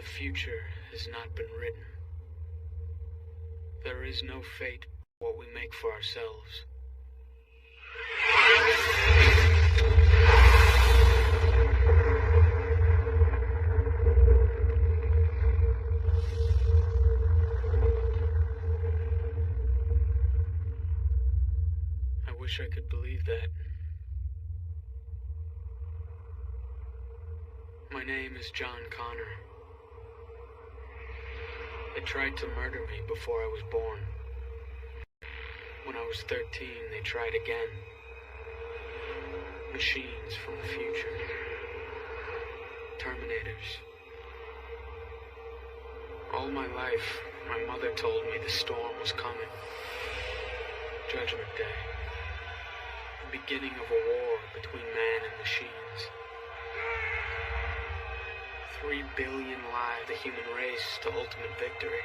The future has not been written. There is no fate but what we make for ourselves. I wish I could believe that. My name is John Connor. They tried to murder me before I was born. When I was 13, they tried again. Machines from the future. Terminators. All my life, my mother told me the storm was coming. Judgment Day. The beginning of a war between man and machines. 3 billion lives, the human race to ultimate victory.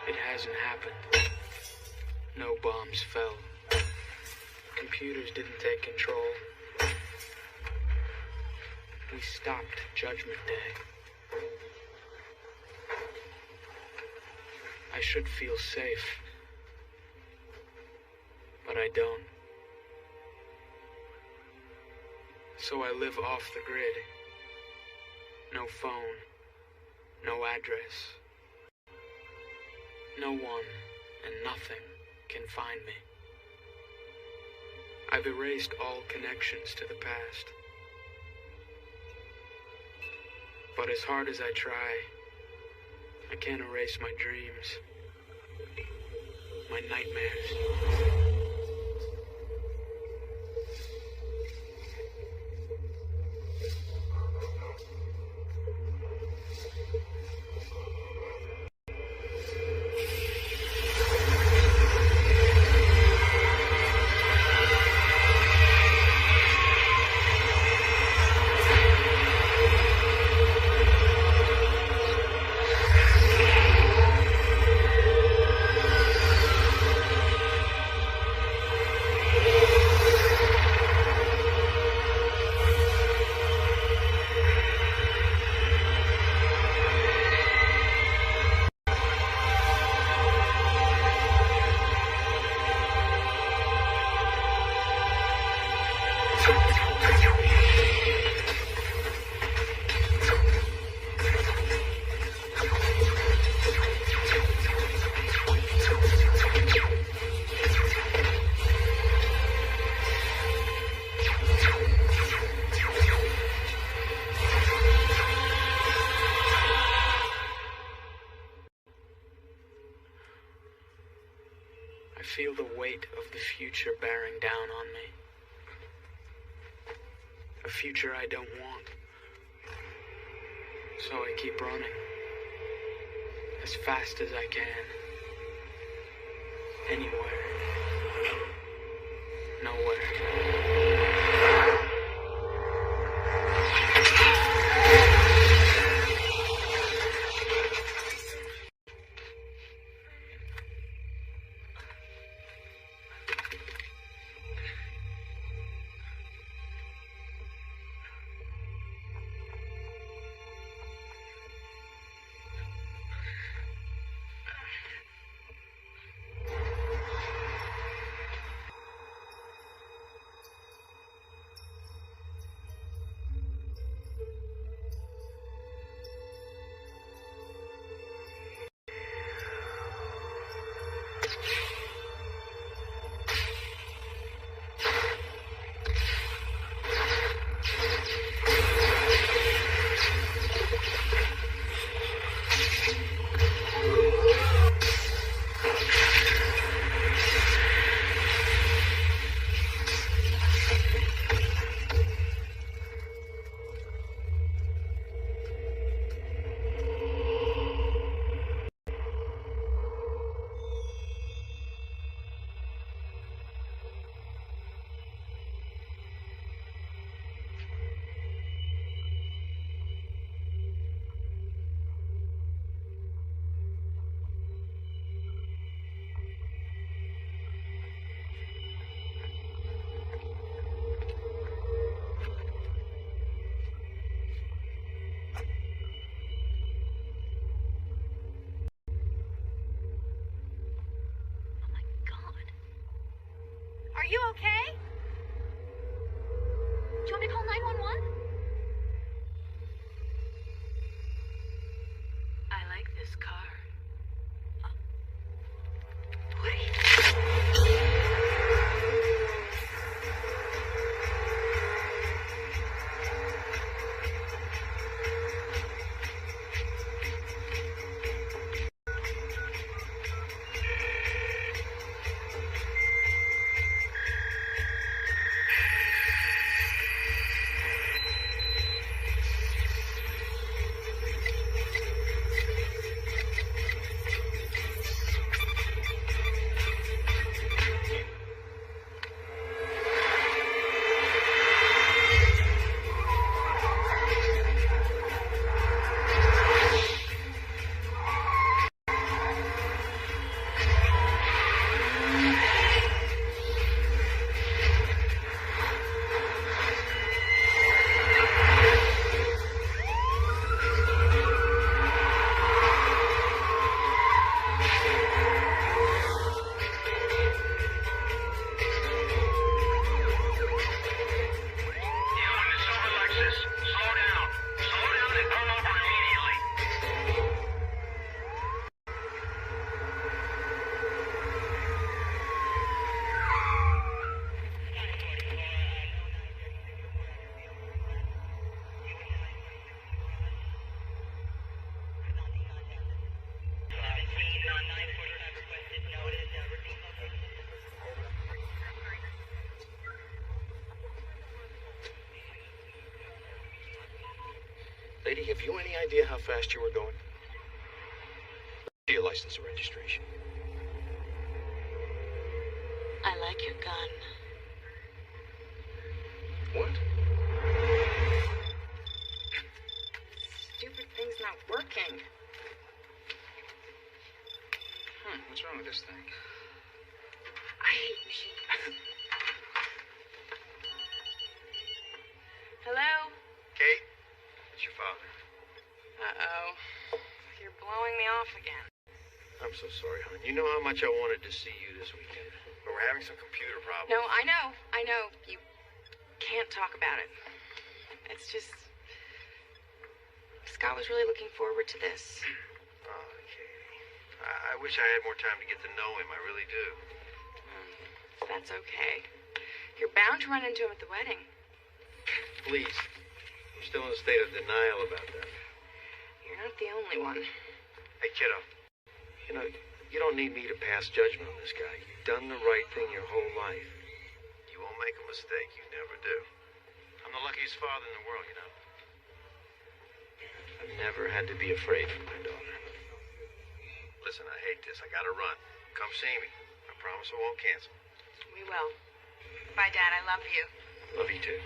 It hasn't happened. No bombs fell. Computers didn't take control. We stopped Judgment Day. I should feel safe, but I don't. So I live off the grid. No phone, no address. No one and nothing can find me. I've erased all connections to the past. But as hard as I try, I can't erase my dreams, my nightmares. I feel the weight of the future bearing down on me. A future I don't want. So I keep running. As fast as I can. Anywhere. Nowhere. Are you okay? Do you want me to call 911? I like this car. What are you... Lady, have you any idea how fast you were going? Your license or registration? I like your gun. What? Stupid thing's not working. What's wrong with this thing? I hate machines. Hello? Kate? It's your father. Uh-oh. You're blowing me off again. I'm so sorry, hon. You know how much I wanted to see you this weekend. But we're having some computer problems. No, I know. You can't talk about it. It's just... Scott was really looking forward to this. Oh, Katie. I wish I had more time to get to know him. I really do. That's okay. You're bound to run into him at the wedding. Please. I'm still in a state of denial about that. You're not the only one. Hey, kiddo. You know, you don't need me to pass judgment on this guy. You've done the right thing your whole life. You won't make a mistake. You never do. I'm the luckiest father in the world, you know. I've never had to be afraid for my daughter. Listen, I hate this. I gotta run. Come see me. I promise I won't cancel. We will. Bye, Dad. I love you. Love you too.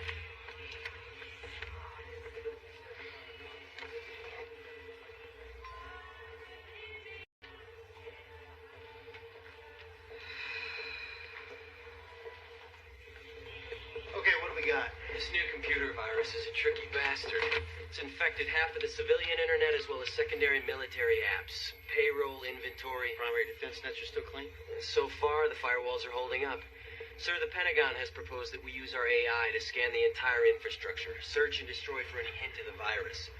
Okay, what do we got? This new computer virus is a tricky bastard. It's infected half of the civilian internet as well as secondary military apps. Payroll, inventory. Primary defense nets are still clean? So far, the firewalls are holding up. Sir, the Pentagon has proposed that we use our AI to scan the entire infrastructure, search and destroy for any hint of the virus.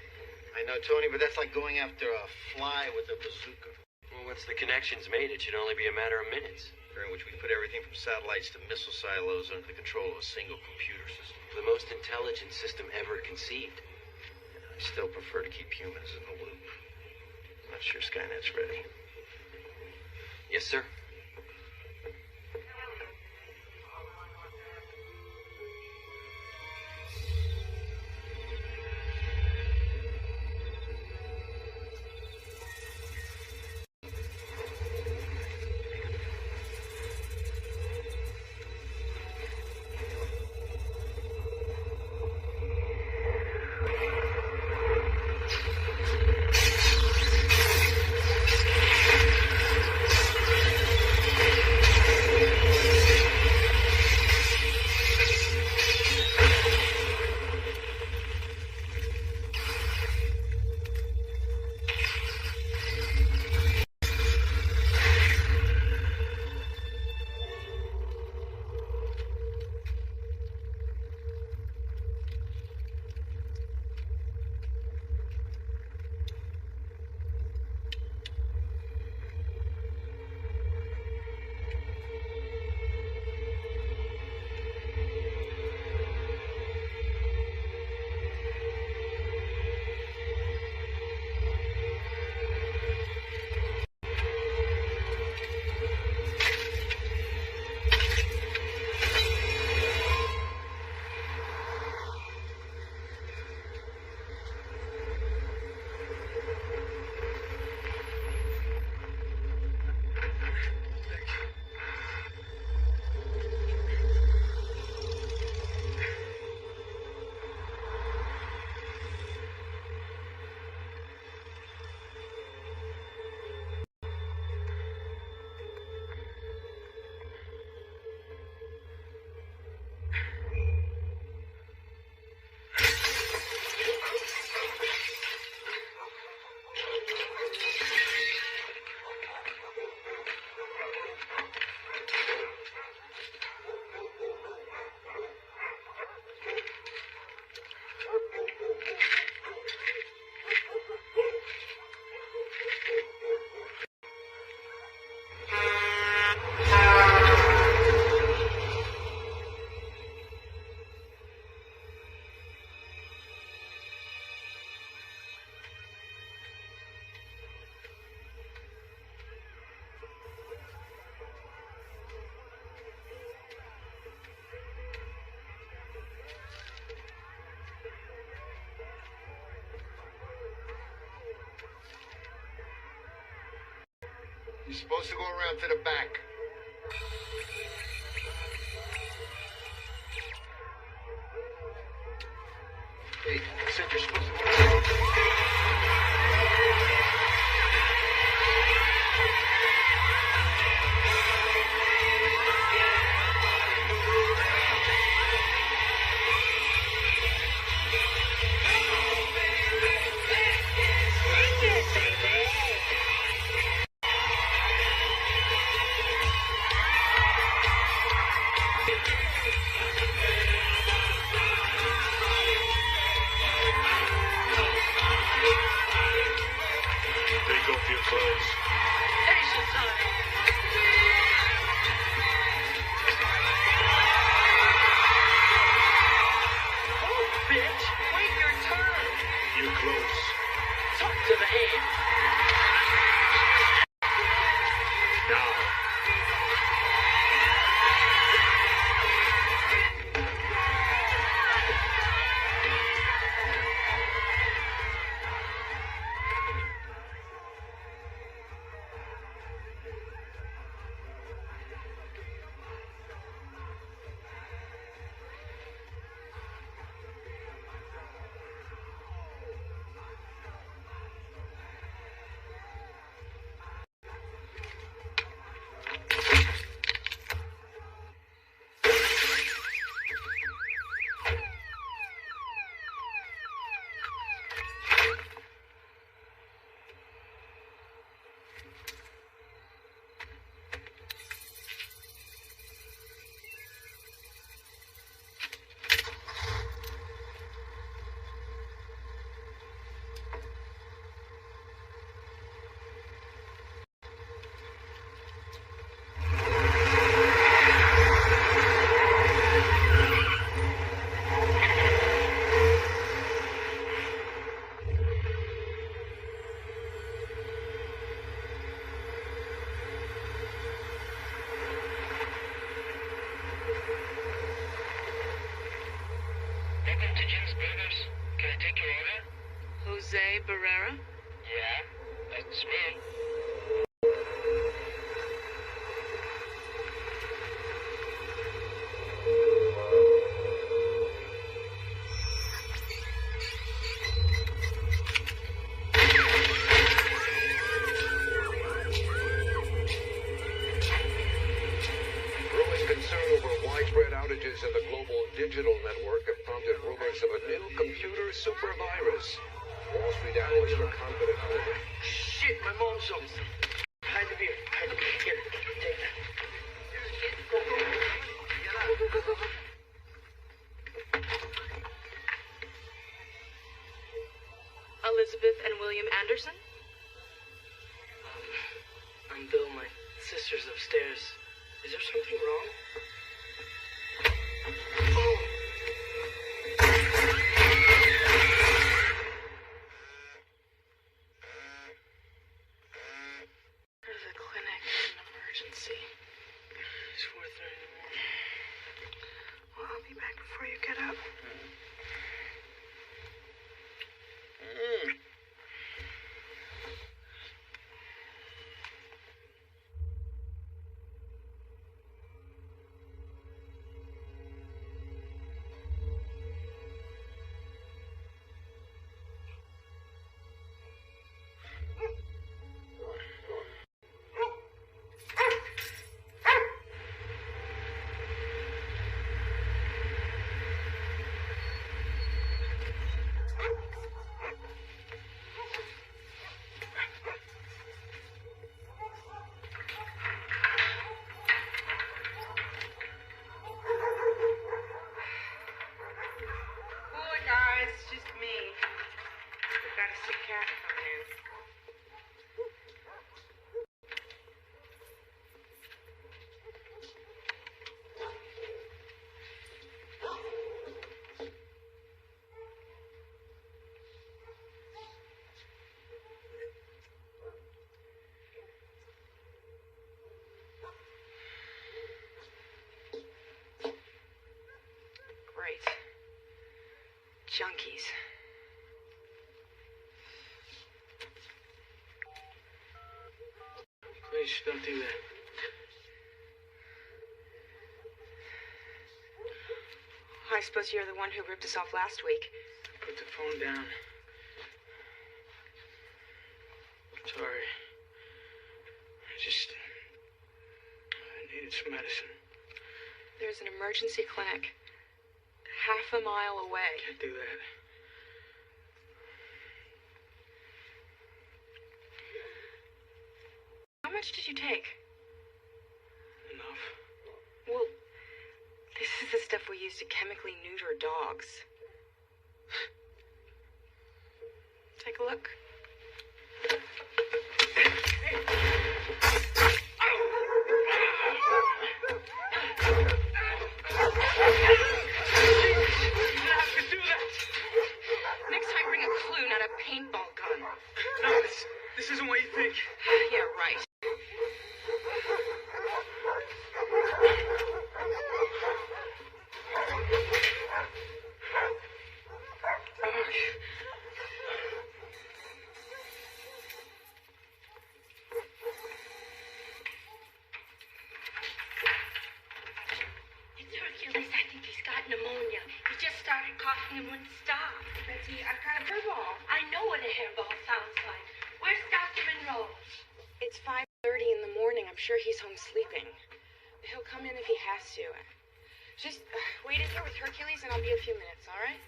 I know, Tony, but that's like going after a fly with a bazooka. Well, once the connection's made, it should only be a matter of minutes. During which we put everything from satellites to missile silos under the control of a single computer system. The most intelligent system ever conceived. I still prefer to keep humans in the loop. I'm not sure Skynet's ready. Yes, sir. You're supposed to go around to the back. Hey, I said you're supposed to go. Take off your clothes. Station time. Oh, bitch! Wait your turn! You're close. Talk to the hand. Now. Welcome to Jim's Burgers. Can I take your order? Jose Barrera? Yeah, that's me. Growing concern over widespread outages in the global digital network have prompted rumors of a new computer supervirus. Wall Street analysts are confident, however. Shit, my mom's home. Hide the beer. Hide the beer. Here, take that. Go, go, go. Go, go, go, go. Elizabeth and William Anderson? I'm Bill. My sister's upstairs. Is there something wrong? Oh. There's a clinic, an emergency. It's 4:30. Well, I'll be back before you get up. Please, don't do that. I suppose you're the one who ripped us off last week. Put the phone down. Sorry. I needed some medicine. There's an emergency clinic half a mile away. Can't do that. How much did you take? Enough. Well, this is the stuff we use to chemically neuter dogs. Take a look. Next time, bring a clue, not a paintball gun. No, this isn't what you think. Yeah, right. It's Hercules. I think he's got pneumonia. He just started coughing and wouldn't stop. Betsy, I've got a hairball. I know what a hairball sounds like. Where's Dr. Monroe? It's 5:30 in the morning. I'm sure he's home sleeping. He'll come in if he has to. Just wait in here with Hercules and I'll be a few minutes, all right?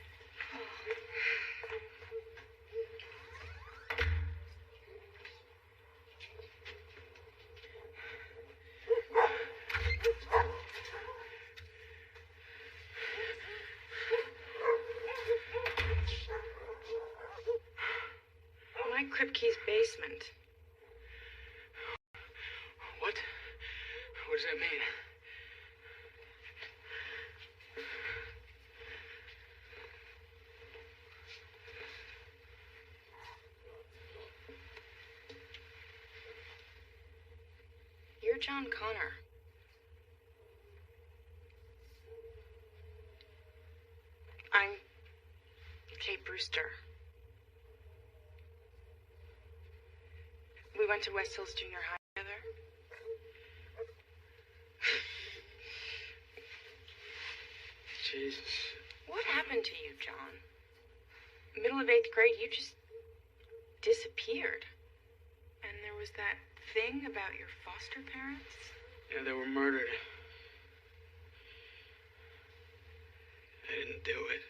Mike Kripke's basement. What? What does that mean? You're John Connor. I'm Kate Brewster. We went to West Hills Junior High together. Jesus. What happened to you, John? Middle of 8th grade, you just disappeared. And there was that thing about your foster parents? Yeah, they were murdered. I didn't do it.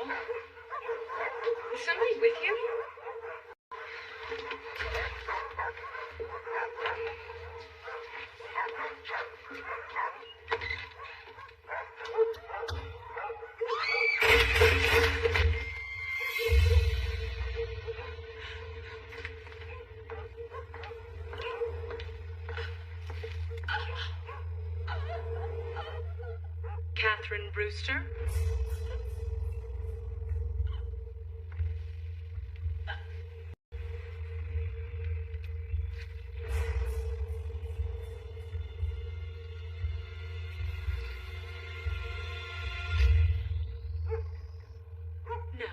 Well, is somebody with you? Catherine Brewster? No.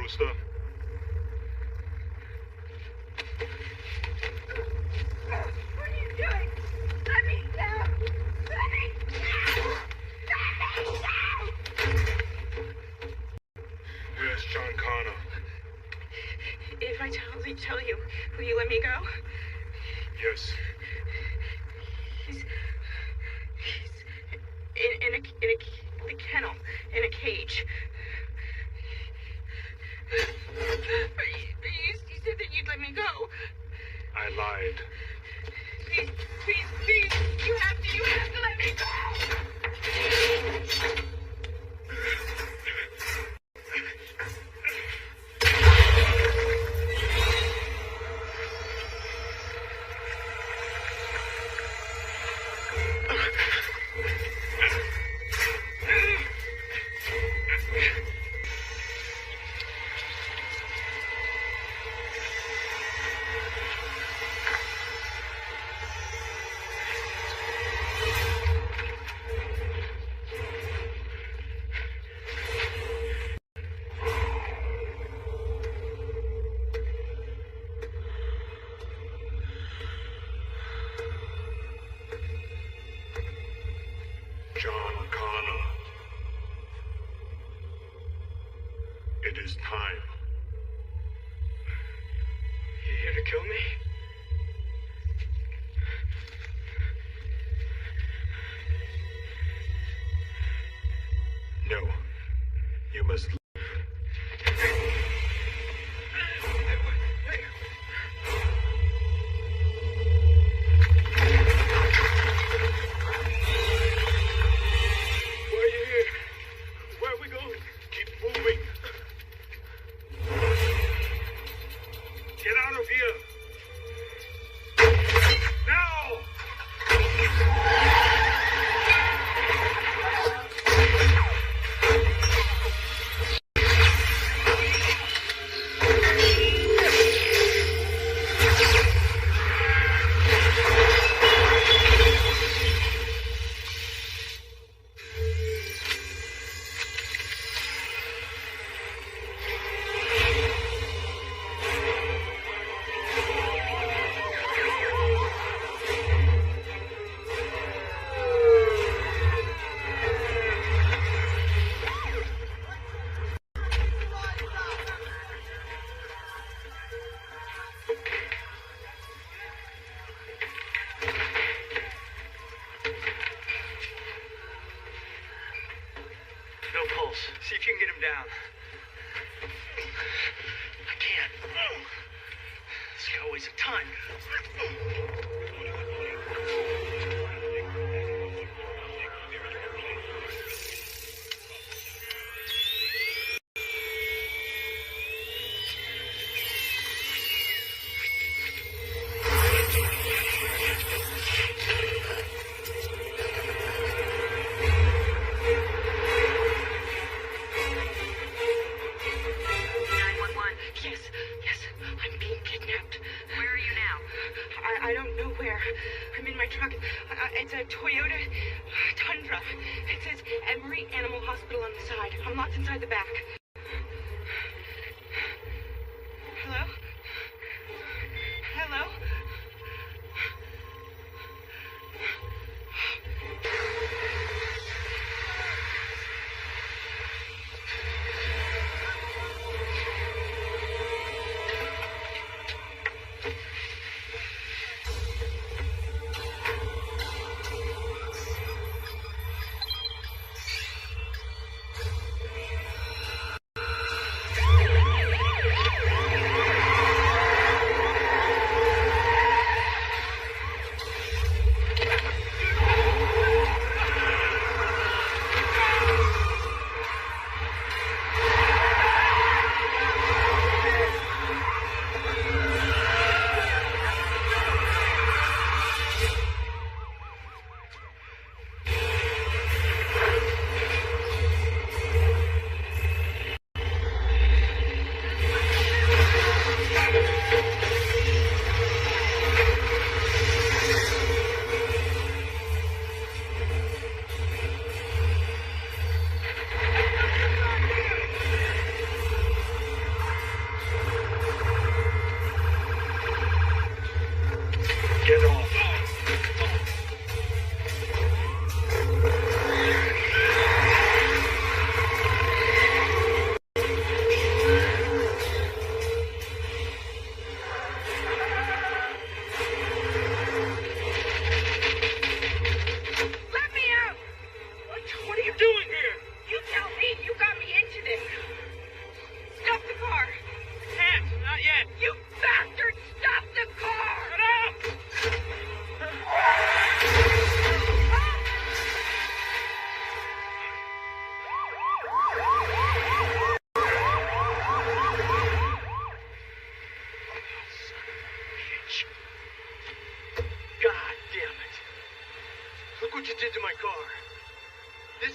Brewster? What are you doing? Let me go! Let me go! Let me go! Where's John Connor? If I tell you, will you let me go? Yes. He's in the kennel, in a cage. You said that you'd let me go. I lied. Please, you have to let me go. John Connor. It is time. You here to kill me? No. You must leave. Why are you here? Where are we going? Keep moving. Get out of here. Now! No pulse. See if you can get him down. I can't. This guy wastes a ton. Yes, I'm being kidnapped. Where are you now? I don't know where. I'm in my truck. It's a Toyota Tundra. It says Emory Animal Hospital on the side. I'm locked inside the back. Hello? Hello?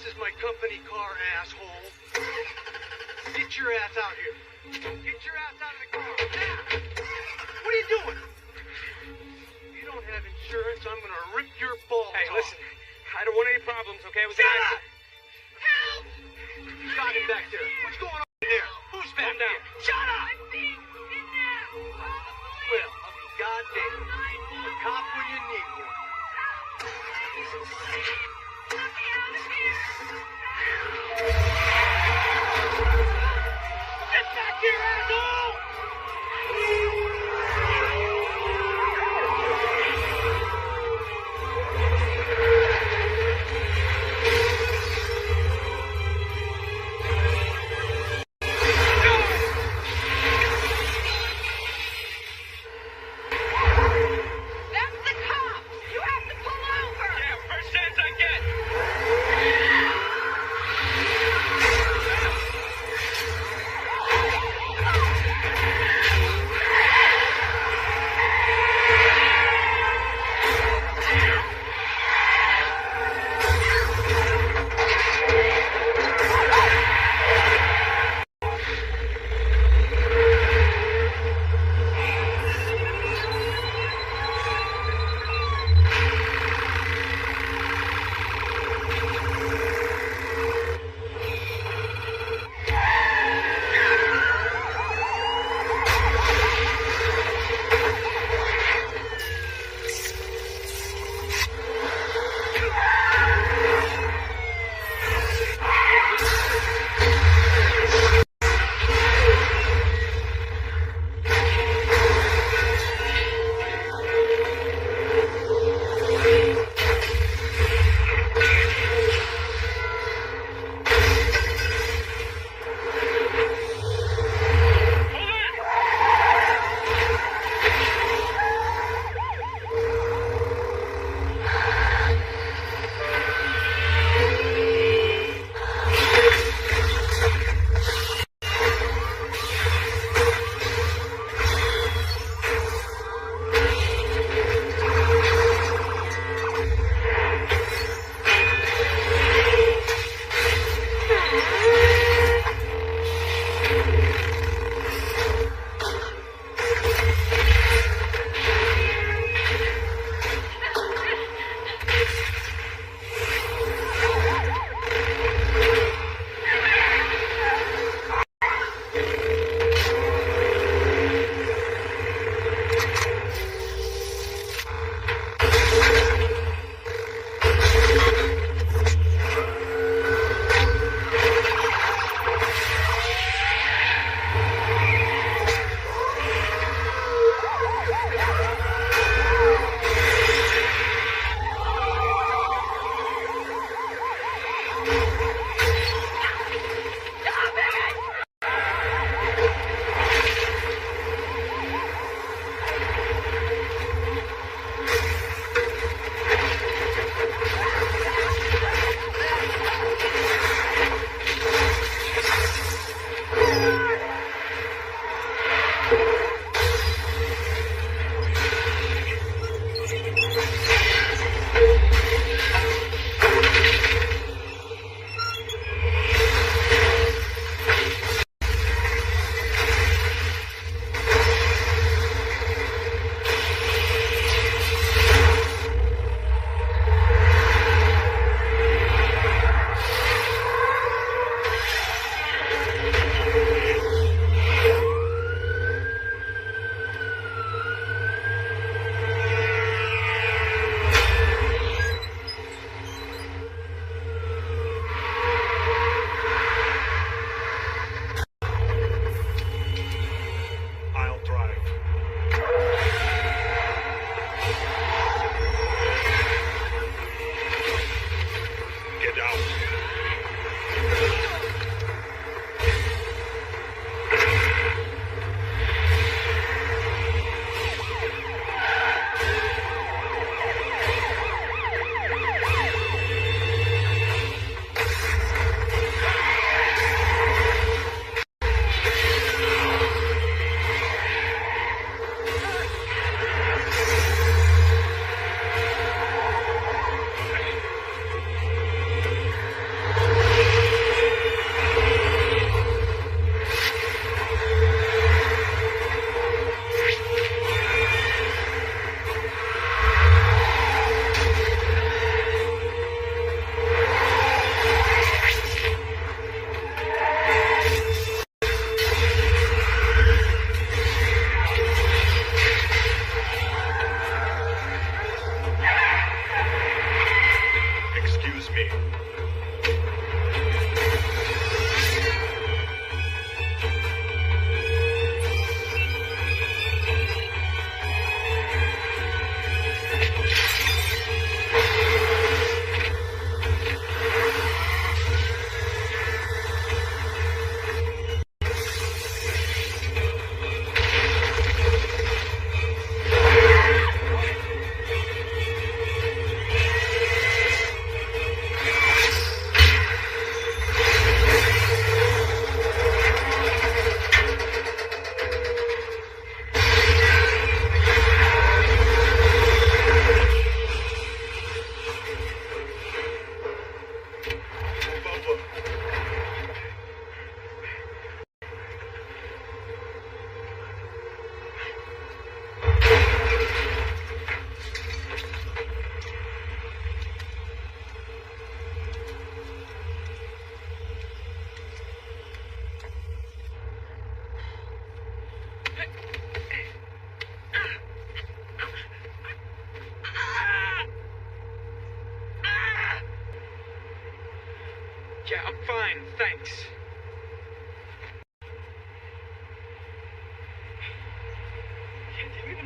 This is my company car, asshole. Get your ass out here. Get your ass out of the car. Now! What are you doing? If you don't have insurance, I'm gonna rip your balls Hey, off. listen. I don't want any problems, okay? With Shut the up! Help! Got him back there. What's going on in there? Who's back down. there? Shut up! I'm being kidnapped! Well, I'll be goddamn. A cop when you need one. Let me out of here! Get back here, asshole!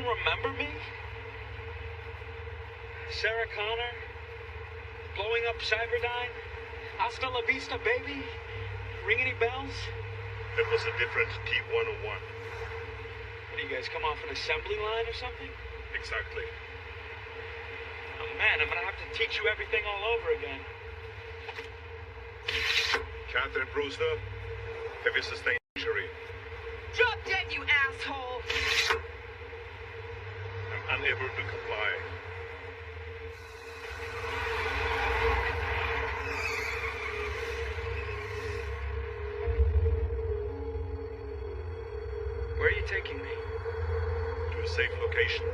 remember me? Sarah Connor? Blowing up Cyberdyne? Hasta la vista, baby? Ring any bells? That was a different T-101. What do you guys come off an assembly line or something? Exactly. Oh man, I'm gonna have to teach you everything all over again. Catherine Brewster, have you sustained injury? Drop dead, you asshole! I'm unable to comply. Where are you taking me? To a safe location.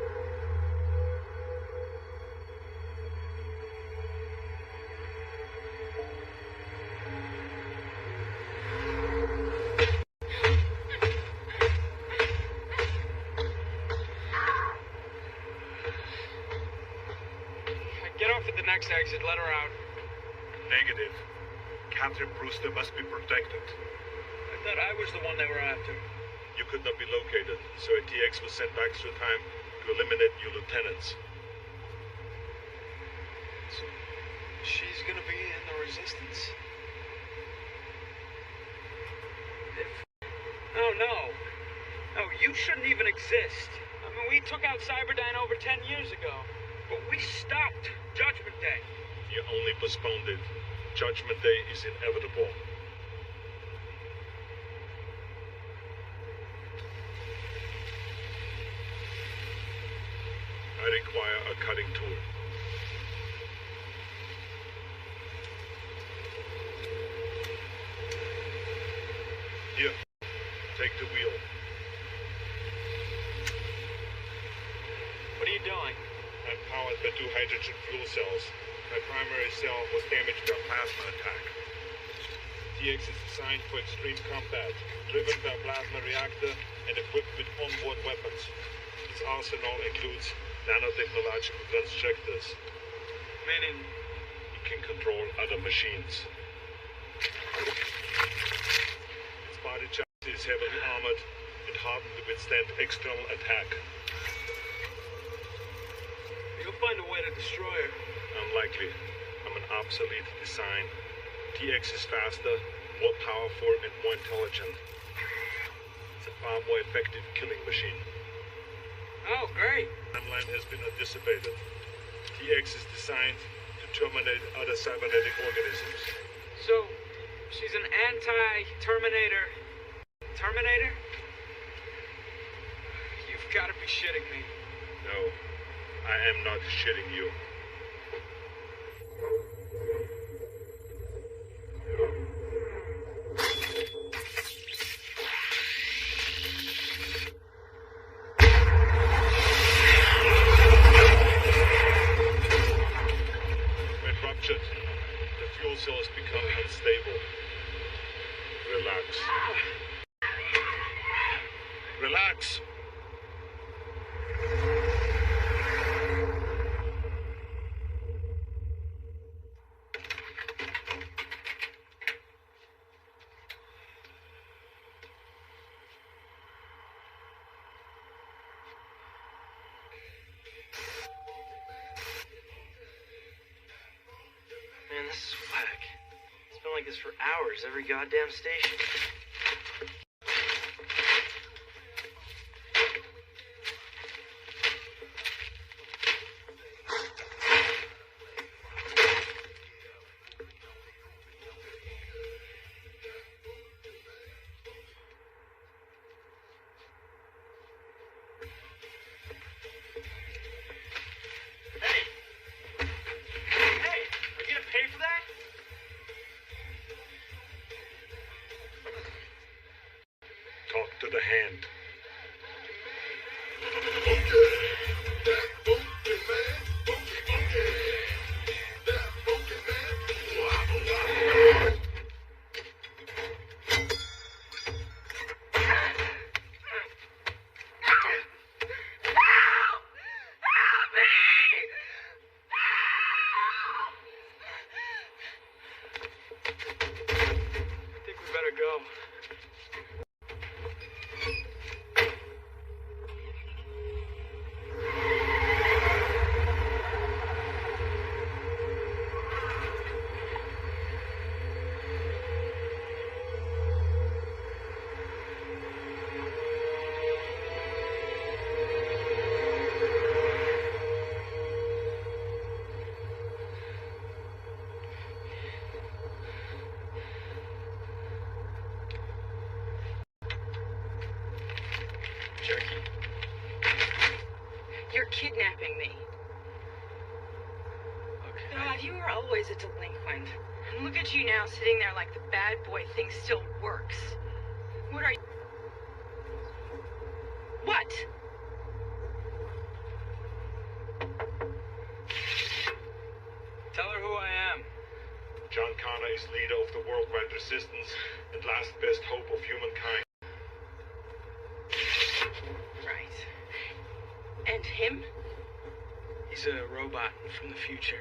Get off at the next exit, let her out. Negative. Catherine Brewster must be protected. I thought I was the one they were after. You could not be located, so a TX was sent back through time to eliminate your lieutenants. So, she's gonna be in the Resistance? Oh, no. No, you shouldn't even exist. I mean, we took out Cyberdyne over 10 years ago. But we stopped Judgment Day. You only postponed it. Judgment Day is inevitable. I require a cutting tool. Here, take the wheel. What are you doing? I'm powered by 2 hydrogen fuel cells. My primary cell was damaged by a plasma attack. TX is designed for extreme combat, driven by a plasma reactor and equipped with onboard weapons. Its arsenal includes nanotechnological transjectors. Meaning? It can control other machines. Its body chassis is heavily armored and hardened to withstand external attack. You'll find a way to destroy her. Unlikely. I'm an obsolete design. TX is faster, more powerful, and more intelligent. It's a far more effective killing machine. Oh, great. Timeline has been anticipated. TX is designed to terminate other cybernetic organisms. So, she's an anti-Terminator. Terminator? You've got to be shitting me. No, I am not shitting you. When ruptured, the fuel cells become unstable. Relax. Relax. Man, this is whack. It's been like this for hours, every goddamn station. Hey, are you gonna pay for that? Talk to the hand. I think we better go. Jerky? You're kidnapping me. Okay. God, you were always a delinquent. And look at you now, sitting there like the bad boy thing still works. What are you... What? Tell her who I am. John Connor is leader of the worldwide resistance and last best hope of humankind. Right. And him? He's a robot from the future.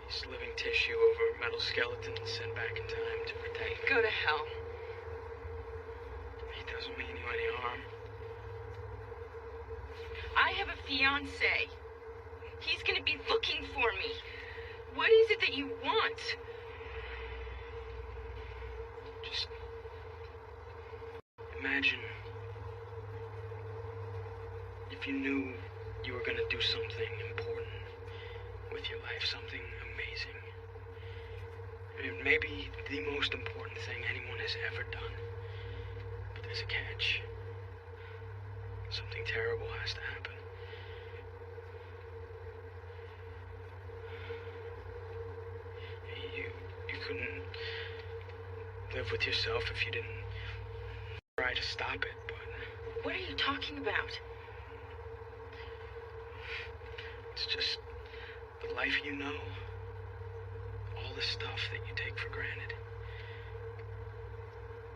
He's living tissue over metal skeletons sent back in time to protect me. Go to hell. He doesn't mean you any harm. I have a fiancé. He's gonna be looking for me. What is it that you want? Just imagine if you knew you were gonna do something important with your life, something amazing. And maybe the most important thing anyone has ever done. But there's a catch. Something terrible has to happen. You couldn't live with yourself if you didn't try to stop it, but What are you talking about? it's just the life you know. All the stuff that you take for granted.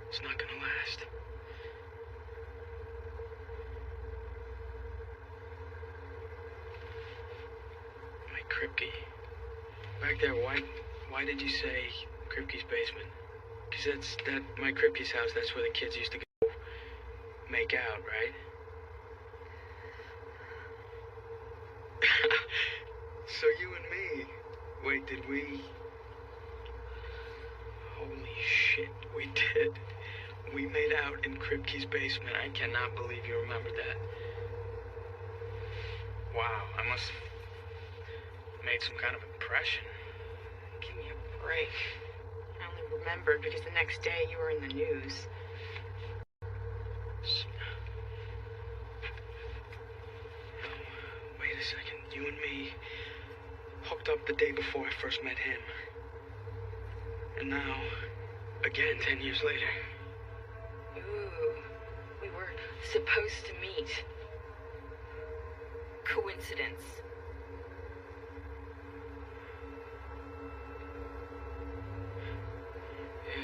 It's not gonna last. Mike Kripke. Back there, why did you say Kripke's basement? Because that Mike Kripke's house, that's where the kids used to go make out, right? So you and me. Wait, did we? Holy shit, we did. We made out in Kripke's basement. I cannot believe you remembered that. Wow, I must have made some kind of impression. Give me a break. I only remembered because the next day you were in the news. Wait a second. You and me hooked up the day before I first met him. And now, again, 10 years later. Ooh, we were supposed to meet. Coincidence. Yeah.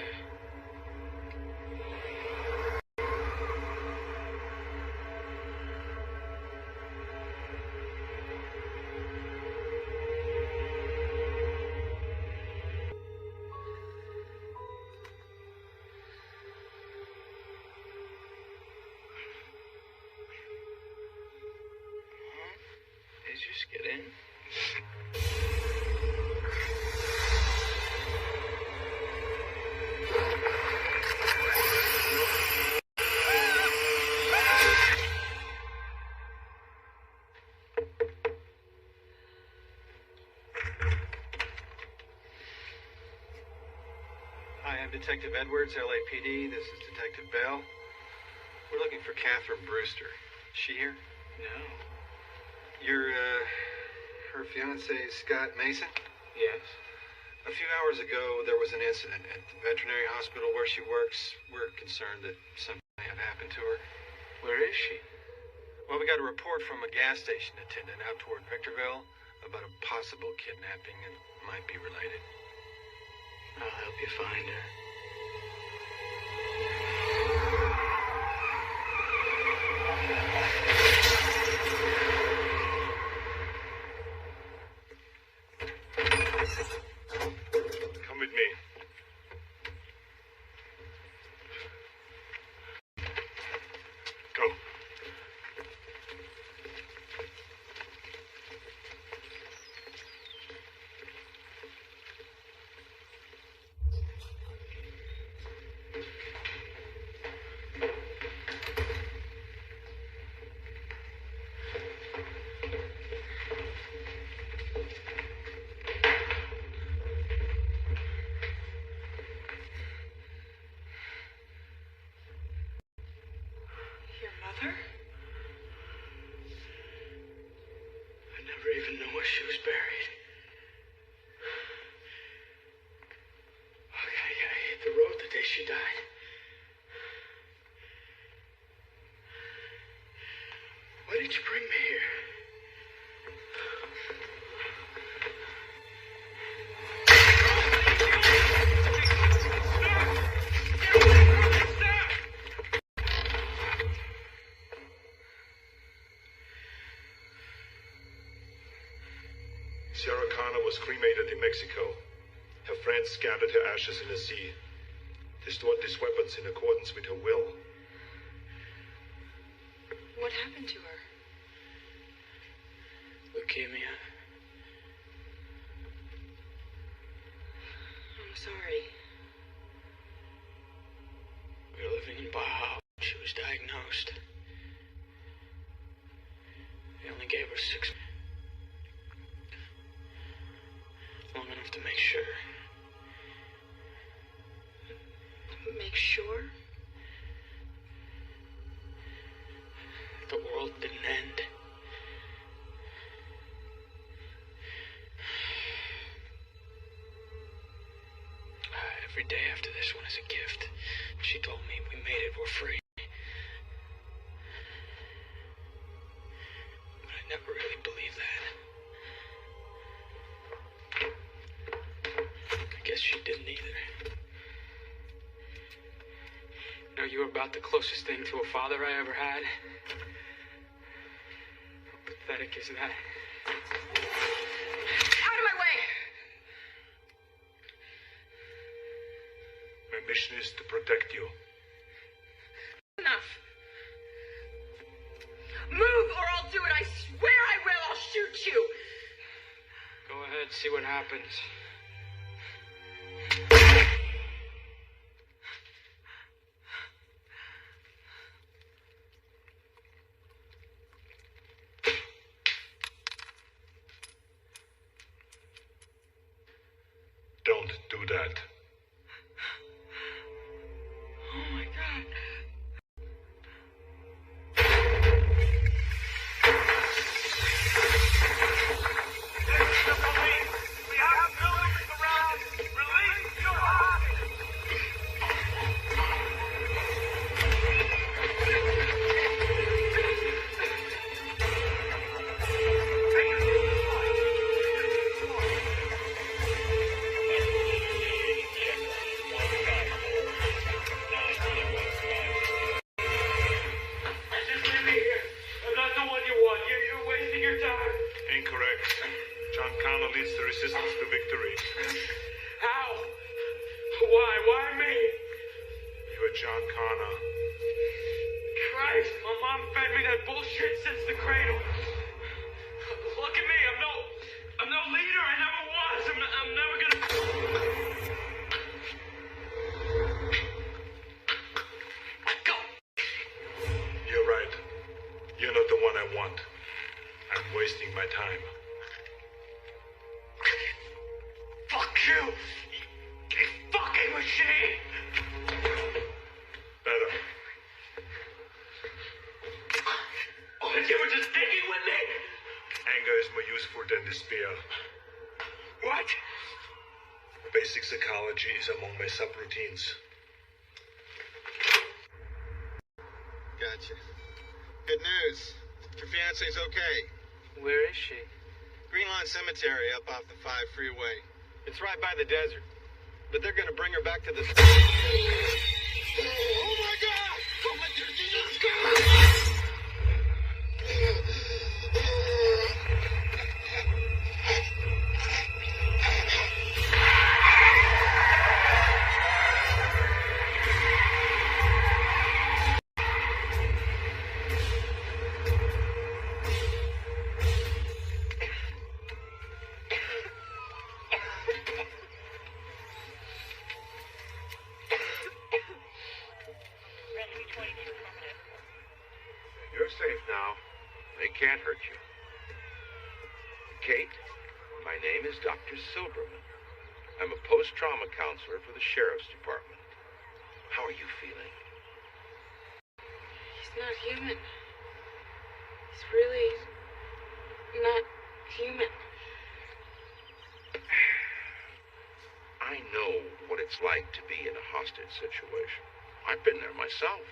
Did you just get in? Hi, I'm Detective Edwards, LAPD. This is Detective Bell. We're looking for Catherine Brewster. Is she here? No. You're, her fiancé, Scott Mason? Yes. A few hours ago, there was an incident at the veterinary hospital where she works. We're concerned that something may have happened to her. Where is she? Well, we got a report from a gas station attendant out toward Victorville about a possible kidnapping and might be related. I'll help you find her. Come with me. Go. even know where she was buried. I hit the road the day she died. Why did you bring me here? Sarah Connor was cremated in Mexico. Her friends scattered her ashes in the sea. They stored these weapons in accordance with her will. What happened to her? Leukemia. I'm sorry. We were living in Baja when she was diagnosed. They only gave her 6 months. Long enough to make sure. Make sure? The world didn't end. Every day after this one is a gift. She told me we made it, we're free. But I never really believed that. I guess she didn't either. You know, you were about the closest thing to a father I ever had. How pathetic is that? Out of my way! My mission is to protect you. Enough. Move or I'll do it. I swear I will. I'll shoot you. Go ahead, see what happens. Don't do that. Oh my God. Incorrect. John Connor leads the resistance to victory. How? Why? Why me? You are John Connor. Christ, my mom fed me that bullshit since the cradle. Look at me, I'm no leader, I never was. I'm never gonna... Go! You're right. You're not the one I want. I'm wasting my time. Fuck you! You fucking machine! Better. Oh, you were just digging with me? Anger is more useful than despair. What? Basic psychology is among my subroutines. Gotcha. Good news. Your fiance's okay. Where is she? Green Lawn Cemetery up off the 5 freeway. It's right by the desert. But they're gonna bring her back to the... Oh my God! Oh my Jesus Christ! You're safe now. They can't hurt you. Kate, my name is Dr. Silberman. I'm a post-trauma counselor for the Sheriff's Department. How are you feeling? He's not human. He's really not human. I know what it's like to be in a hostage situation. I've been there myself.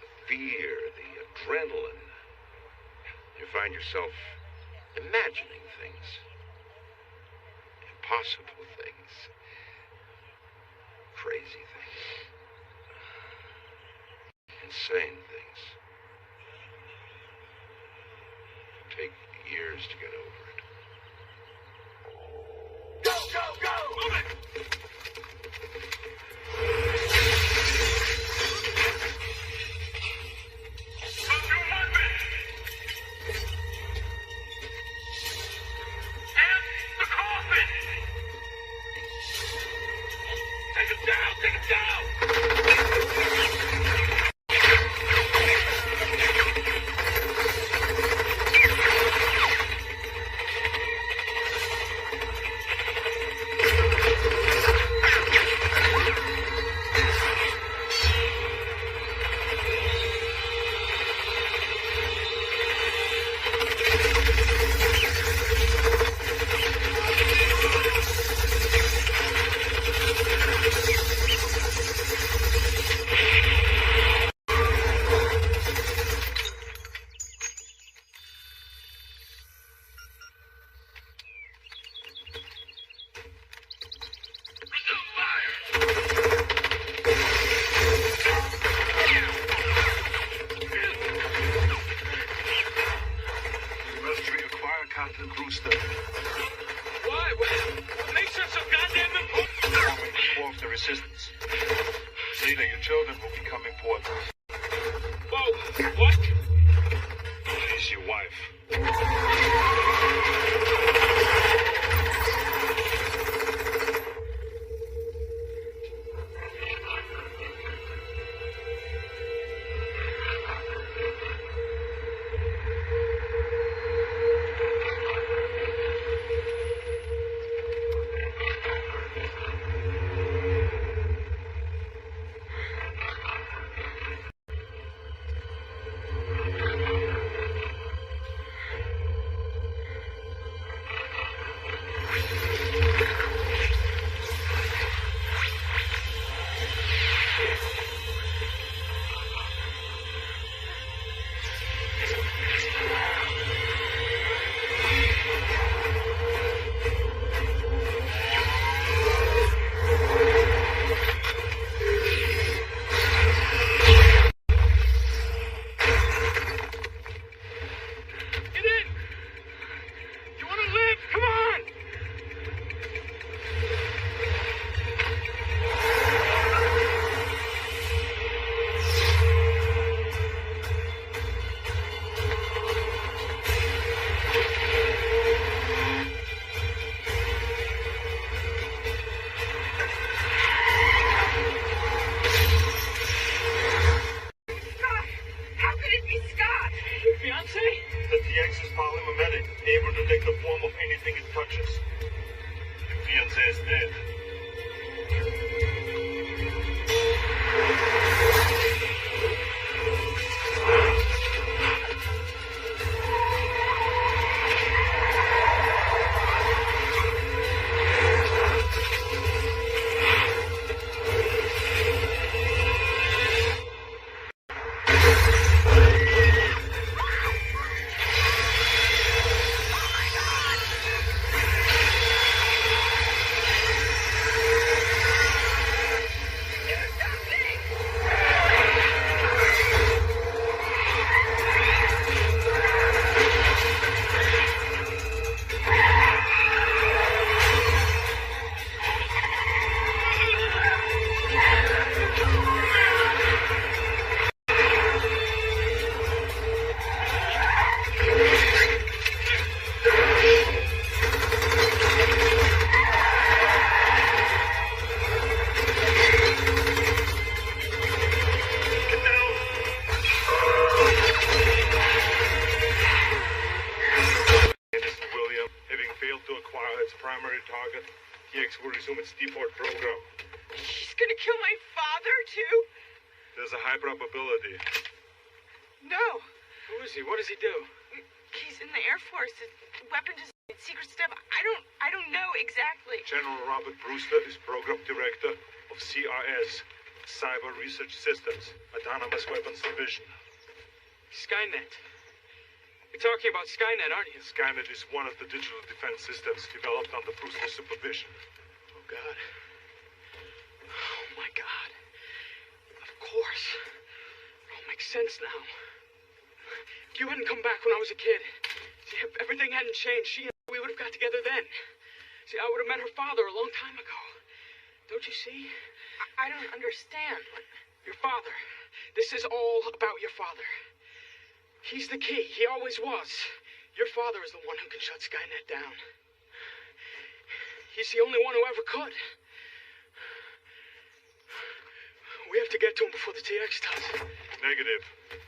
The fear, the adrenaline. You find yourself imagining things. Impossible things. Crazy things. Insane things. Take years to get over it. Go, go, go! Move it! Take it down! Take it down! Captain Brewster. Why? What makes her so goddamn important? Forming the core of the resistance. Later, your children will become important. Whoa, what? She's your wife. The TX is polymimetic, able to detect the form of anything it touches. Your fiancé is dead. Primary target, TX will resume its default program. She's gonna kill my father, too? There's a high probability. No. Who is he? What does he do? He's in the Air Force. Weapon design, secret stuff. I don't know exactly. General Robert Brewster is Program Director of CRS, Cyber Research Systems, Autonomous Weapons Division. Skynet. You're talking about Skynet, aren't you? Skynet is one of the digital defense systems developed under Brewster's supervision. Oh, God. Oh, my God. Of course. It all makes sense now. If you hadn't come back when I was a kid, see, if everything hadn't changed, we would have got together then. See, I would have met her father a long time ago. Don't you see? I don't understand. Your father. This is all about your father. He's the key. He always was. Your father is the one who can shut Skynet down. He's the only one who ever could. We have to get to him before the TX does. Negative.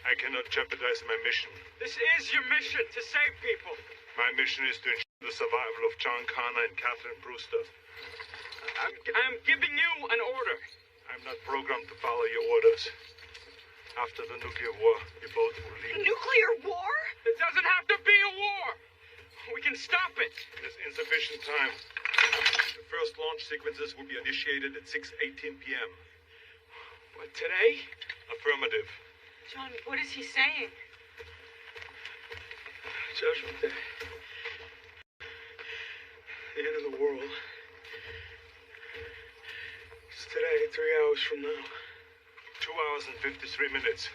I cannot jeopardize my mission. This is your mission, to save people. My mission is to ensure the survival of John Connor and Catherine Brewster. I'm giving you an order. I'm not programmed to follow your orders. After the nuclear war, you both will leave. Nuclear war? It doesn't have to be a war. We can stop it. There's insufficient time. The first launch sequences will be initiated at 6:18 p.m. What, today? Affirmative. John, what is he saying? Judgment Day. The end of the world. It's today, 3 hours from now. 2 hours and 53 minutes.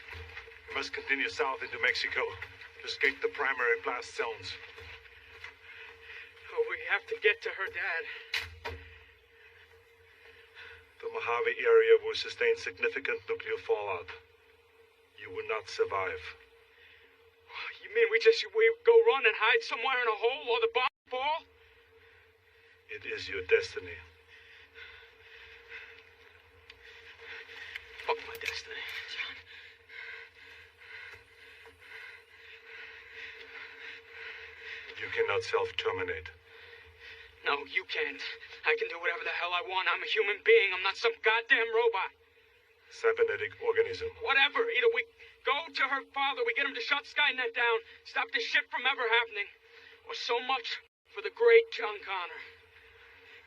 We must continue south into Mexico to escape the primary blast zones. Oh, we have to get to her dad. The Mojave area will sustain significant nuclear fallout. You will not survive. You mean we go run and hide somewhere in a hole or the bomb fall? It is your destiny. Fuck my destiny. John. You cannot self-terminate. No, you can't. I can do whatever the hell I want. I'm a human being. I'm not some goddamn robot. Cybernetic organism. Whatever. Either we go to her father, we get him to shut Skynet down, stop this shit from ever happening, or so much for the great John Connor.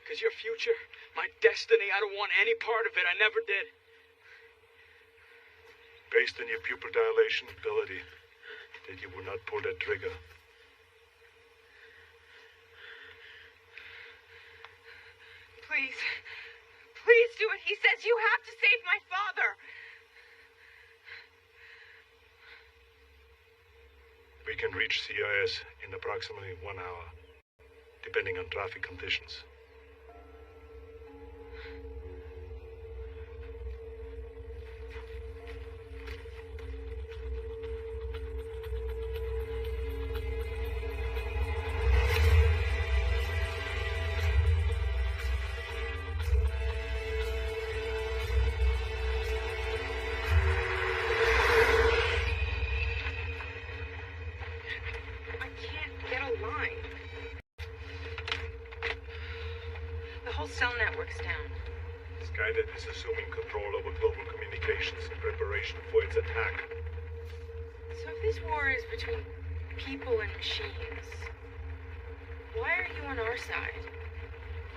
Because your future, my destiny, I don't want any part of it. I never did. Based on your pupil dilation ability, that you will not pull that trigger. Please. Please do it. He says you have to save my father. We can reach CIS in approximately 1 hour, depending on traffic conditions. Cell network's down. Skynet is assuming control over global communications in preparation for its attack. So if this war is between people and machines, why are you on our side?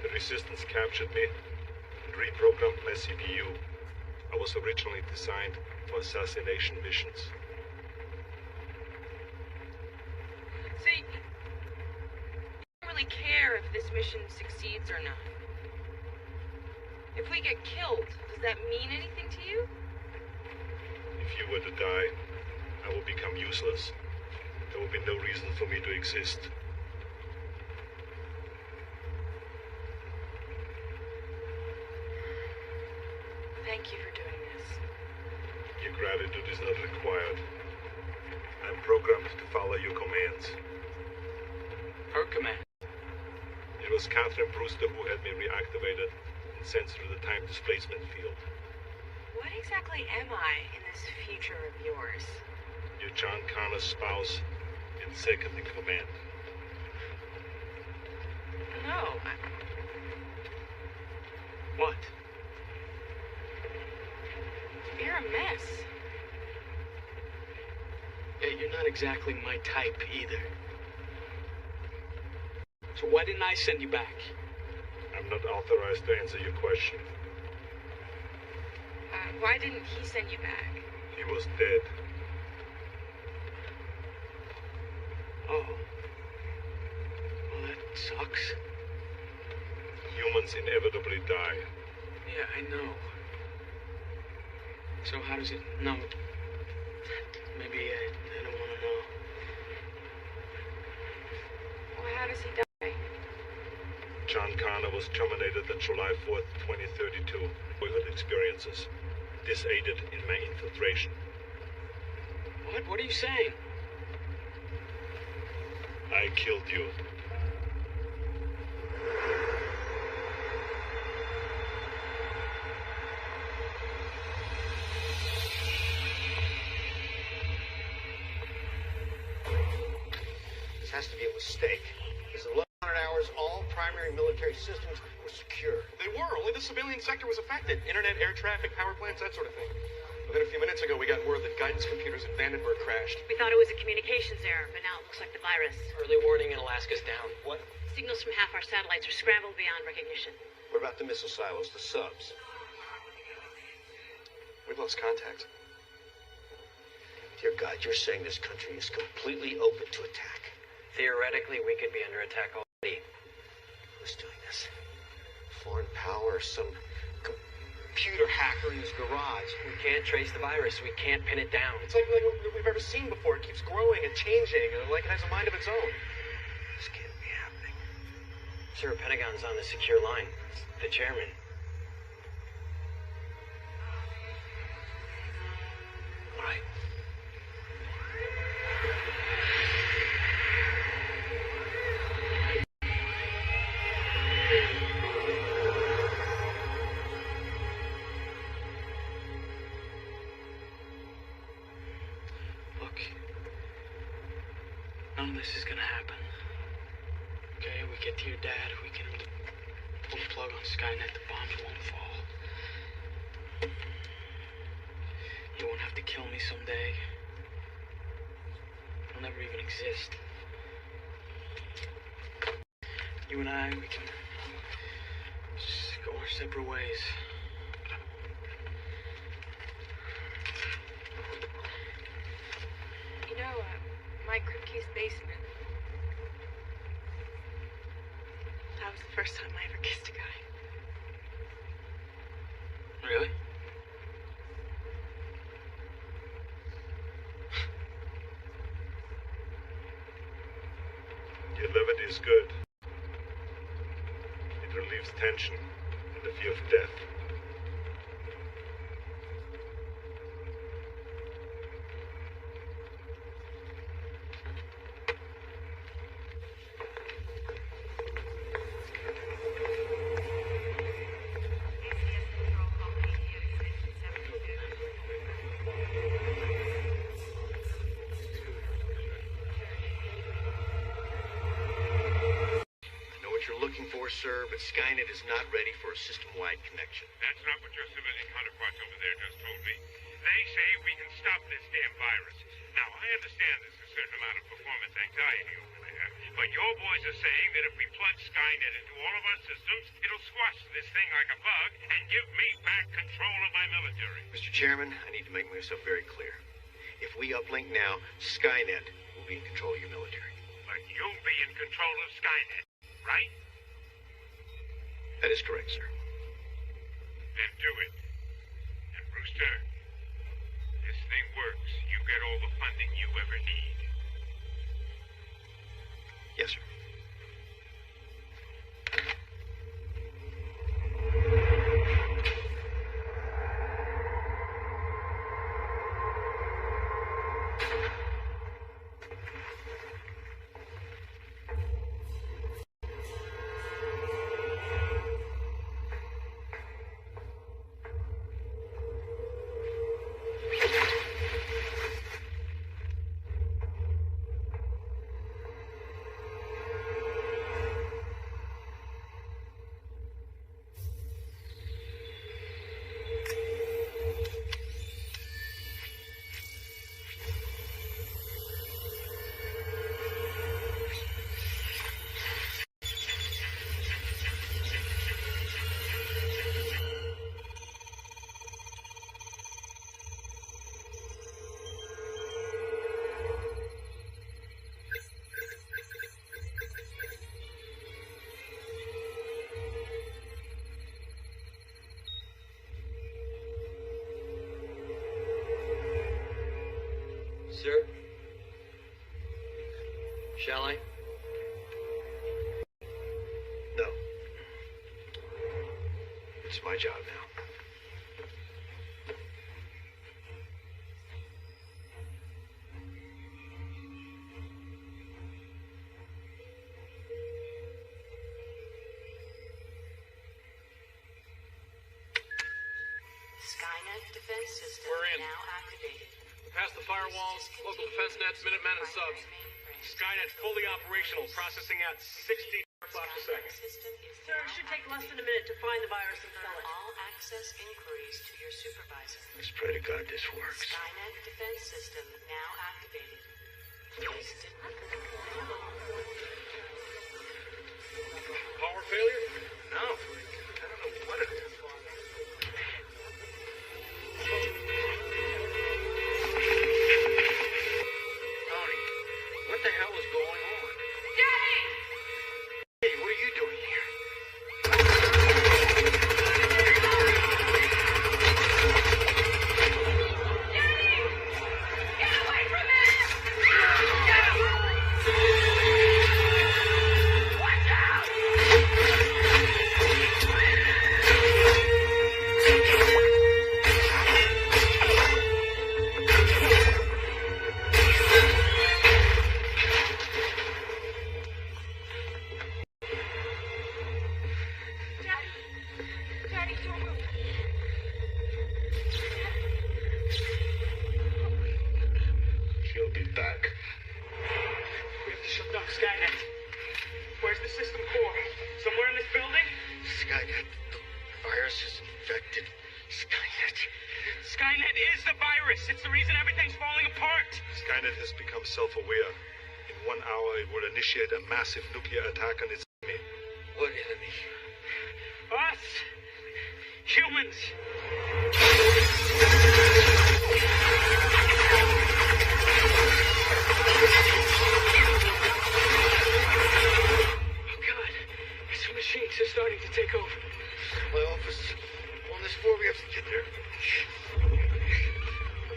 The Resistance captured me and reprogrammed my CPU. I was originally designed for assassination missions. So you don't really care if this mission succeeds or not? If we get killed, does that mean anything to you? If you were to die, I will become useless. There will be no reason for me to exist. Thank you for doing this. Your gratitude is not required. I'm programmed to follow your commands. Her command? It was Catherine Brewster who had me reactivated and sent through the time displacement field. What exactly am I in this future of yours? You're John Connor's spouse and second in command. No, What? You're a mess. Yeah, say, you're not exactly my type either. So why didn't I send you back? I'm not authorized to answer your question. Why didn't he send you back? He was dead. Oh. Well, that sucks. Humans inevitably die. Yeah, I know. So how does it... No. Maybe I don't want to know. Well, how does he die? John Connor was terminated on July 4th, 2032. Boyhood experiences. This aided in my infiltration. What? What are you saying? I killed you. This has to be a mistake. Because in 1100 hours, all primary military systems were secure. They were. Only the civilian sector was affected. Internet, air traffic, power plants, that sort of thing. But then a few minutes ago, we got word that guidance computers at Vandenberg crashed. We thought it was a communications error, but now it looks like the virus. Early warning in Alaska's down. What? Signals from half our satellites are scrambled beyond recognition. What about the missile silos, the subs? We've lost contact. Dear God, you're saying this country is completely open to attack. Theoretically, we could be under attack already. Who's doing this? Foreign power or some computer hacker in his garage? We can't trace the virus. We can't pin it down. It's like we've ever seen before. It keeps growing and changing, like it has a mind of its own. This can't be happening. Sir, Pentagon's on the secure line. It's the chairman. All right. Look, none of this is gonna happen. Okay, we get to your dad, we can pull the plug on Skynet, the bombs won't fall. You won't have to kill me someday. I'll never even exist. You and I, we can just go our separate ways. You know, Mike Kripke's basement. That was the first time I ever kissed a guy. Really? Your levity is good. It relieves tension and the fear of death. Sir, but Skynet is not ready for a system-wide connection. That's not what your civilian counterparts over there just told me. They say we can stop this damn virus. Now, I understand there's a certain amount of performance anxiety over there, but your boys are saying that if we plug Skynet into all of our systems, it'll squash this thing like a bug and give me back control of my military. Mr. Chairman, I need to make myself very clear. If we uplink now, Skynet will be in control of your military. But you'll be in control of Skynet, right? That is correct, sir. Then do it. And Brewster, this thing works. You get all the funding you ever need. Yes, sir. Sir? Shall I? No. It's my job now. Skynet defense system We're in. now activated. Past the firewalls, local defense nets, Minutemen, and subs. Skynet fully operational, processing at 60 blocks a second. Sir, it should take less than a minute to find the virus and kill it. All access inquiries to your supervisor. Let's pray to God this works. Skynet defense system now activated. Please Power failure? No. I don't know what it is. Tony, what the hell is going on? Daddy! Hey, what are you doing here? Get away from me! Watch out! Daddy, don't move. She'll be back. We have to shut down Skynet. Where's the system core? Somewhere in this building? Skynet. The virus is infected. Skynet. Skynet is the virus. It's the reason everything's falling apart. Skynet has become self-aware. In 1 hour, it will initiate a massive nuclear attack on its enemy. What enemy? Us. Humans. Oh, God. These machines are starting to take over. My office. On this floor, we have to get there.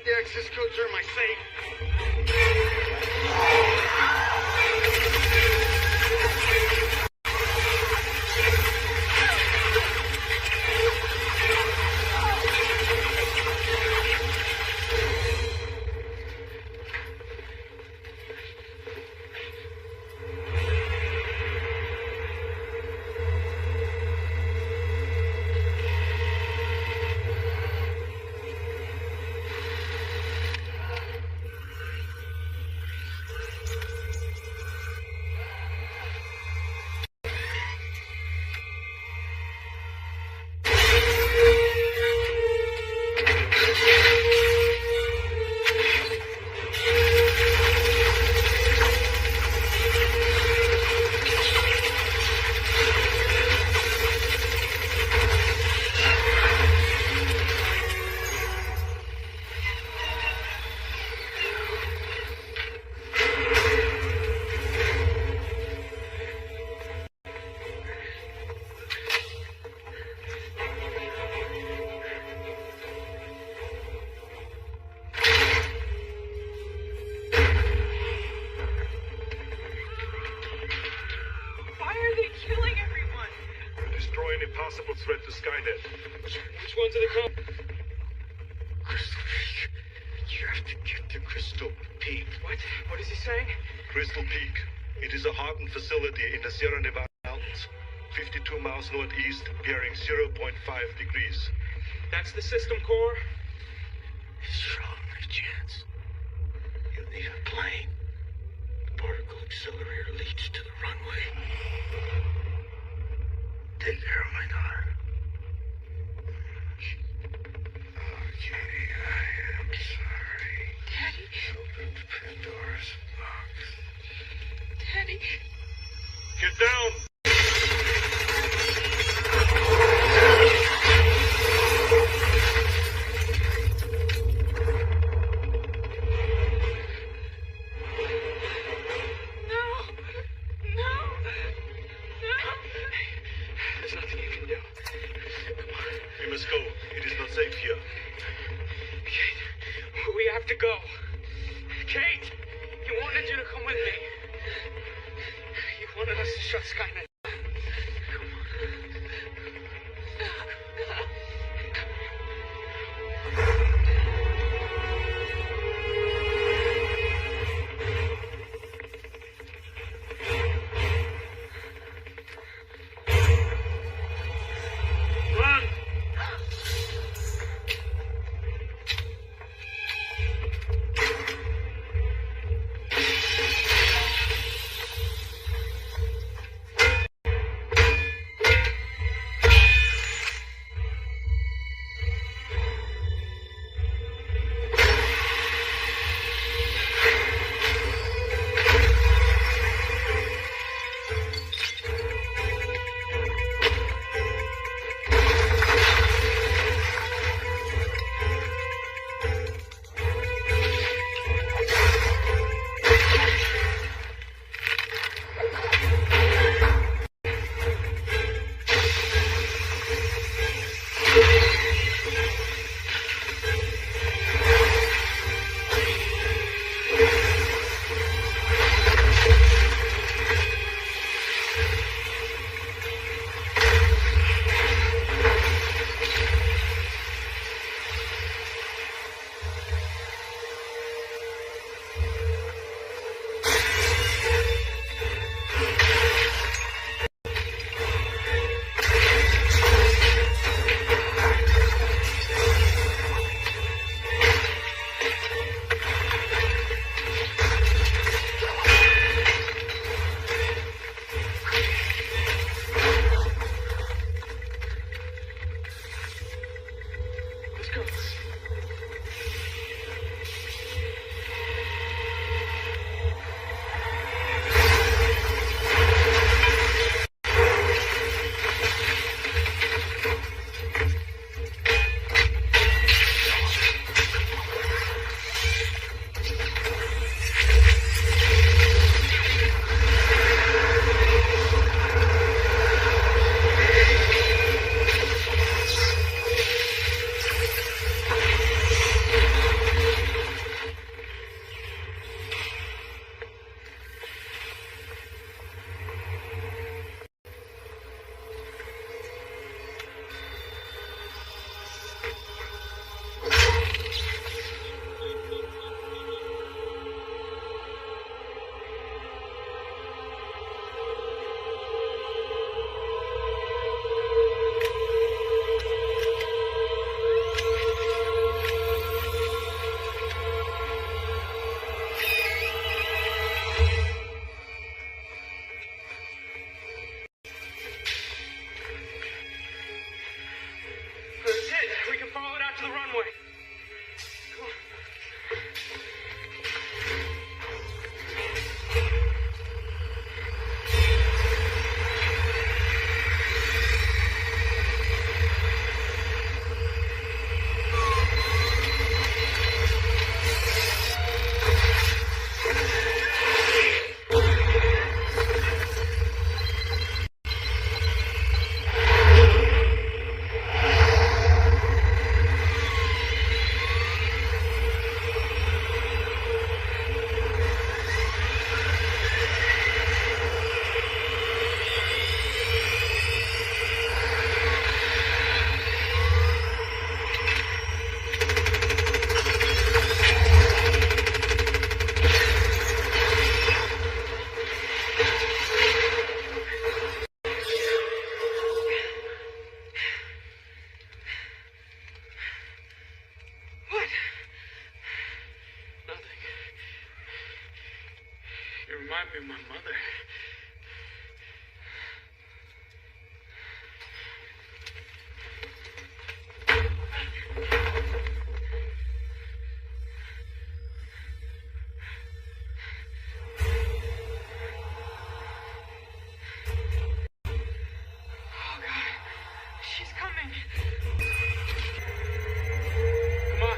The access codes are in my safe. Possible threat to Skynet. Which ones are they called? Crystal Peak. You have to get to Crystal Peak. What? What is he saying? Crystal Peak. It is a hardened facility in the Sierra Nevada mountains. 52 miles northeast, bearing 0.5 degrees. That's the system core? Strong chance. You'll need a plane. The particle accelerator leads to the runway. Take care of my daughter. Okay, I am sorry. Daddy. Opened Pandora's box. Daddy. Get down! Kate! He wanted you to come with me. He wanted us to shut Skynet. Come on. Run! remind me of my mother. Oh, God. She's coming. Come on.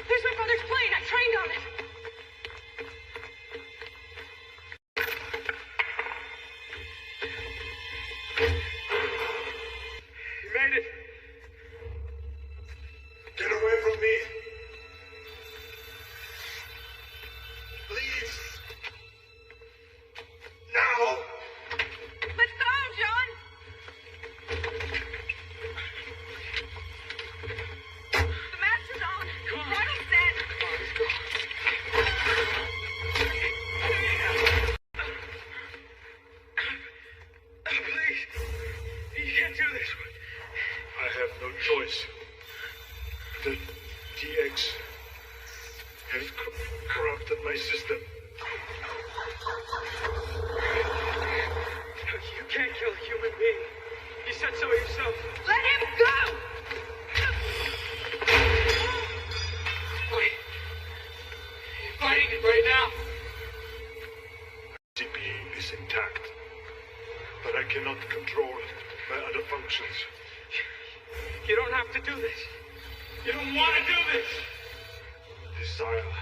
There's my brother's plane. I trained on it. You made it. Get away from me. Please. Now. Let's go, John. The mask is on. Ronald's dead. Please. You can't do this. I have no choice. The DX has corrupted my system. You can't kill a human being. You said so yourself. Let him go. Wait. You're fighting it right now. CPU is intact, but I cannot control my other functions. You don't have to do this. You don't want to do this. Desire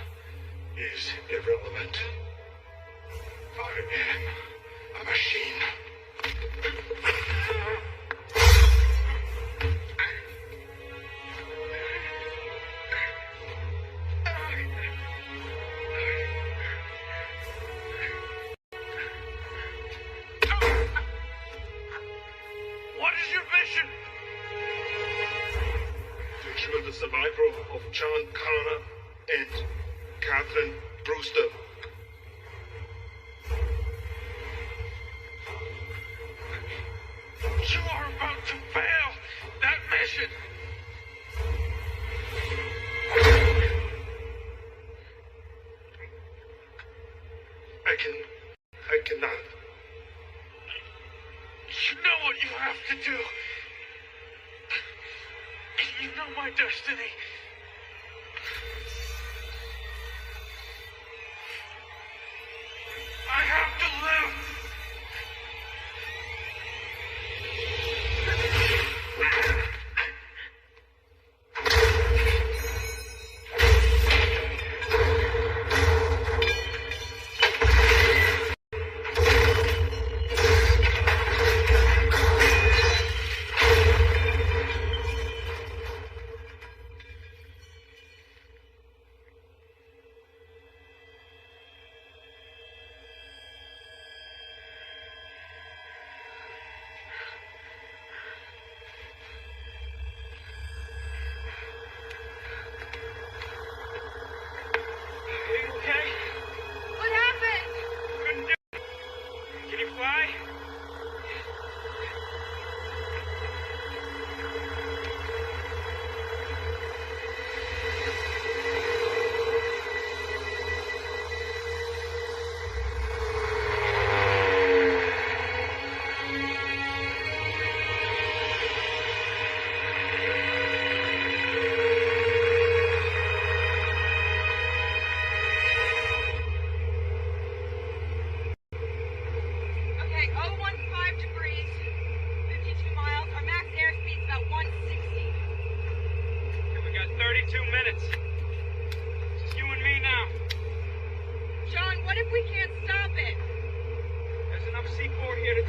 is irrelevant. I am a machine. What is your mission? To ensure the survival of John Connor and Catherine Brewster. You are about to fail that mission. I cannot. You know what you have to do. You know my destiny. I have to live.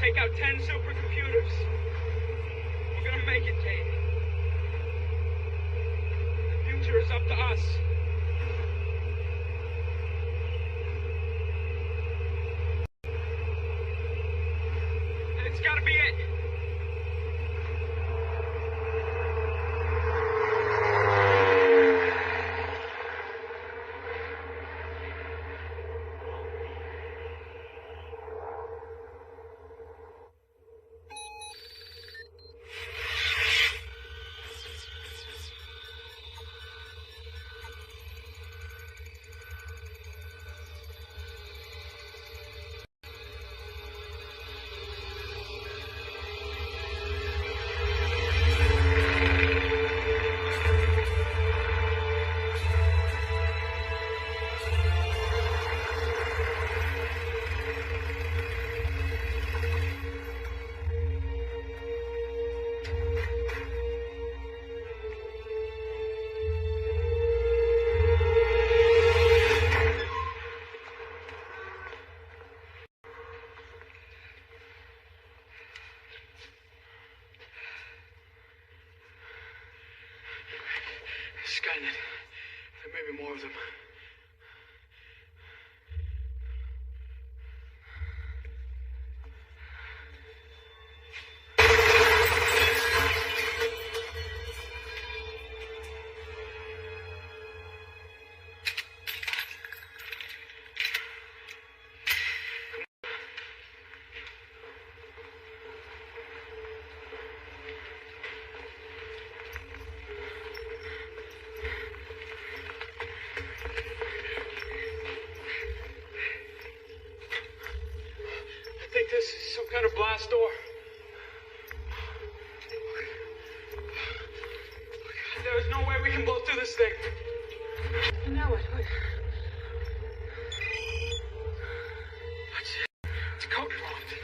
take out 10 supercomputers. We're gonna make it, Kate. The future is up to us. And it's gotta be it. this is some kind of blast door. There's no way we can blow through this thing. Now what? It's code locked.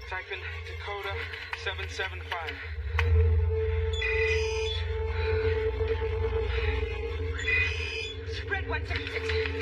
Type in Dakota 775. Red 176.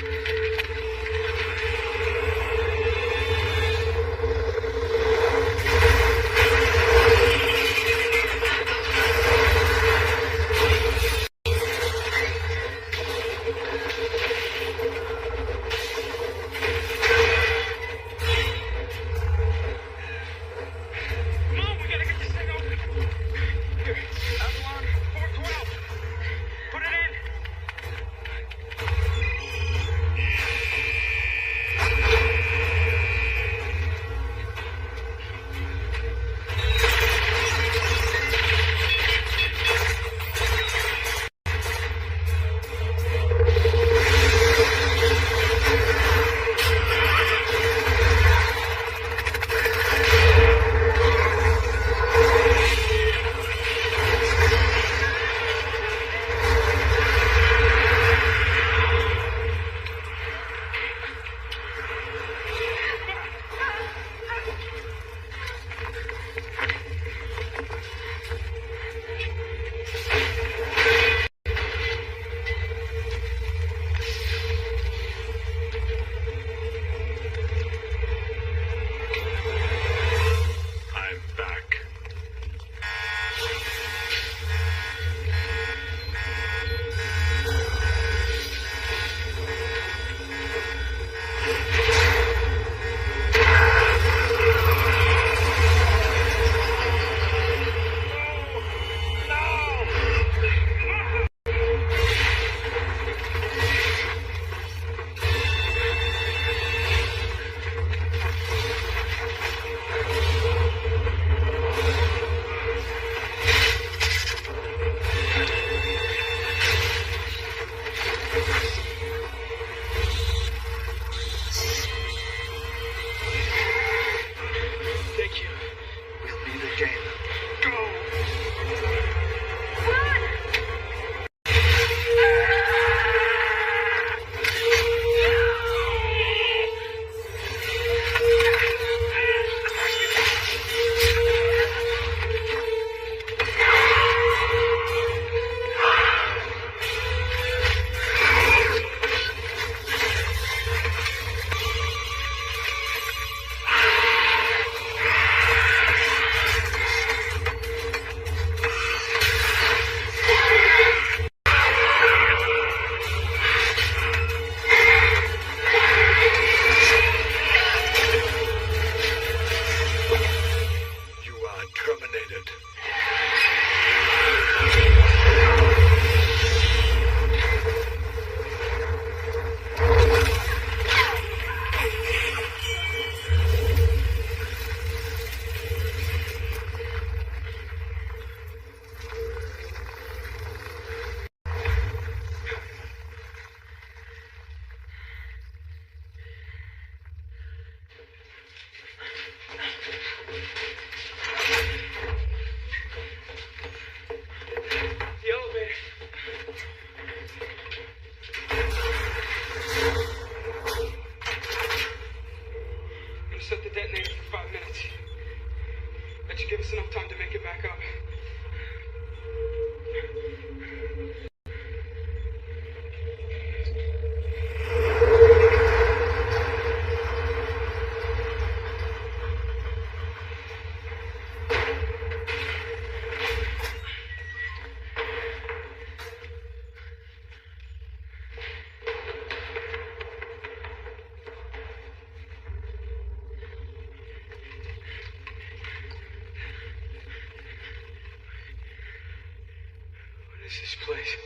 This place.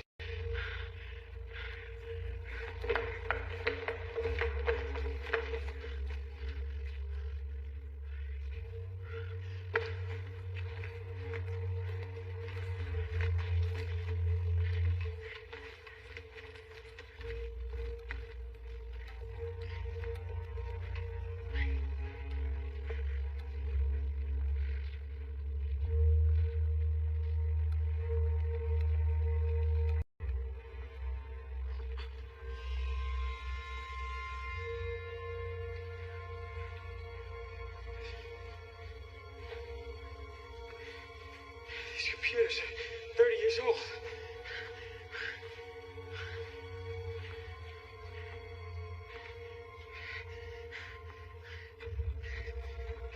computers are 30 years old.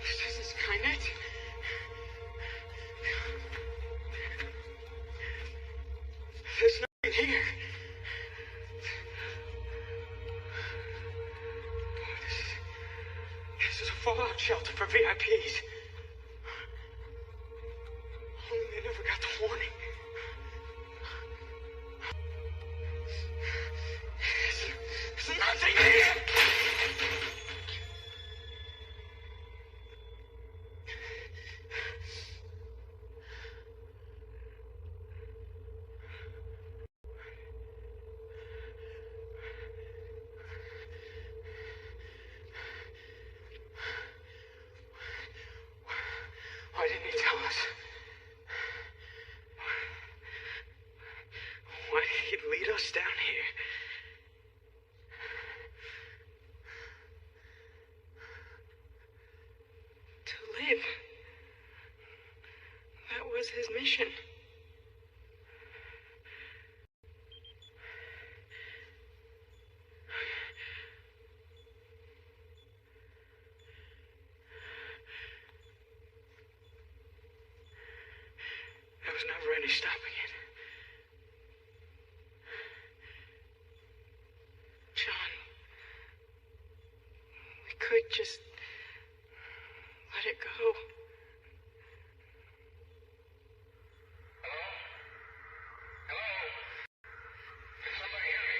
This isn't Skynet. There's nothing here. This is a fallout shelter for VIPs. Only they never got the warning. There's nothing here! Why didn't he tell us? Why did he lead us down here? To live. That was his mission. There was never any stopping it. John, we could just let it go. Hello? Can somebody hear me?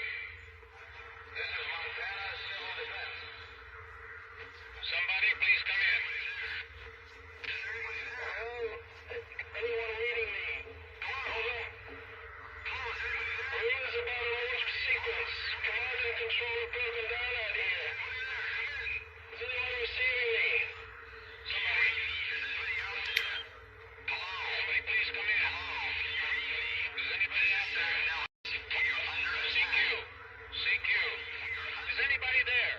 This is Montana Civil Defense. Somebody please come in. Anyone reading me? Hold on. News about an alert sequence. Command and control are broken down out here. Is anyone receiving me? Somebody. Somebody please come in. Is anybody out there? CQ. CQ. Is anybody there?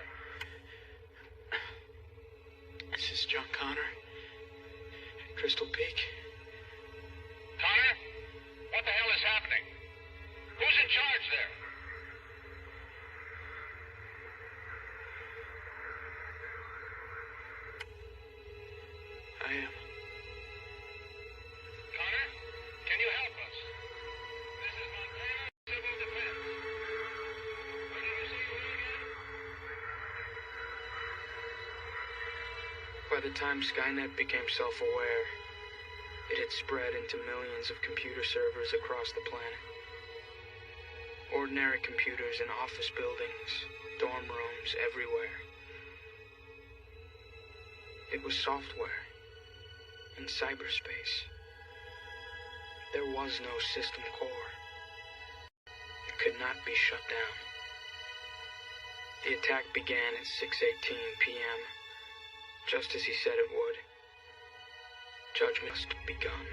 This is John Connor. Crystal Peak. Connor? What the hell is happening? Who's in charge there? I am. Connor? Can you help us? This is Montana Civil Defense. What did you say you were again? By the time Skynet became self-aware, it had spread into millions of computer servers across the planet. Ordinary computers in office buildings, dorm rooms, everywhere. It was software in cyberspace. There was no system core. It could not be shut down. The attack began at 6:18 p.m., just as he said it would. Judgment must begun.